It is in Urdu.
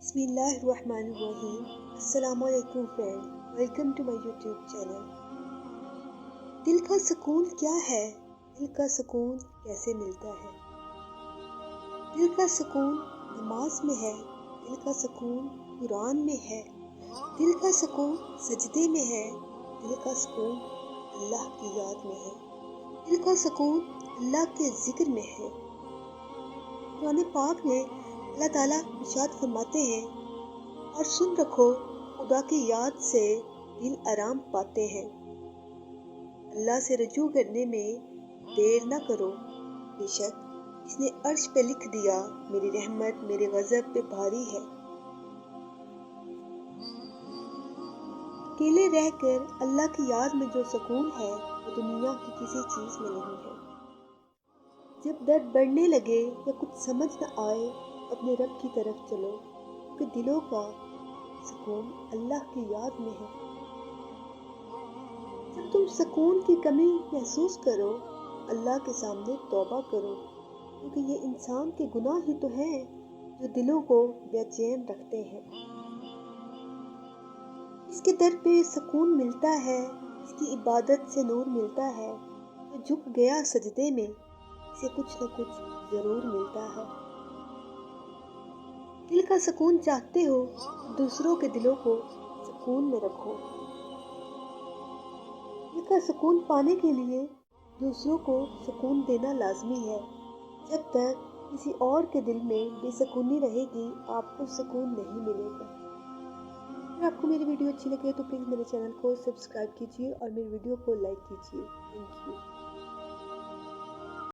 بسم اللہ الرحمن الرحیم۔ السلام علیکم friend, welcome to my YouTube channel. دل کا سکون کیا ہے؟ دل کا سکون کیسے ملتا ہے؟ دل کا سکون نماز میں ہے، دل کا سکون قرآن میں ہے، دل کا سکون سجدے میں ہے، دل کا سکون اللہ کی یاد میں ہے، دل کا سکون اللہ کے ذکر میں ہے۔ قرآن پاک میں اللہ تعالیٰ ارشاد فرماتے ہیں، اور سن رکھو خدا کی یاد سے دل آرام پاتے ہیں۔ اللہ سے رجوع کرنے میں دیر نہ کرو، بے شک اس نے عرش پہ لکھ دیا، میری رحمت میرے غضب پہ بھاری ہے۔ اکیلے رہ کر اللہ کی یاد میں جو سکون ہے وہ دنیا کی کسی چیز میں نہیں ہے۔ جب درد بڑھنے لگے یا کچھ سمجھ نہ آئے، اپنے رب کی طرف چلو، کیونکہ دلوں کا سکون اللہ کی یاد میں ہے۔ جب تم سکون کی کمی محسوس کرو، اللہ کے سامنے توبہ کرو، کیونکہ یہ انسان کے گناہ ہی تو ہیں جو دلوں کو بے چین رکھتے ہیں۔ اس کے در پہ سکون ملتا ہے، اس کی عبادت سے نور ملتا ہے، جو جھک گیا سجدے میں اسے کچھ نہ کچھ ضرور ملتا ہے۔ دل کا سکون چاہتے ہو تو دوسروں کے دلوں کو سکون میں رکھو۔ دل کا سکون پانے کے لیے دوسروں کو سکون دینا لازمی ہے۔ جب تک کسی اور کے دل میں بے سکونی رہے گی، آپ کو سکون نہیں ملے گا۔ اگر آپ کو میری ویڈیو اچھی لگے تو پلیز میرے چینل کو سبسکرائب کیجیے اور میری ویڈیو کو لائک کیجیے۔ Thank you.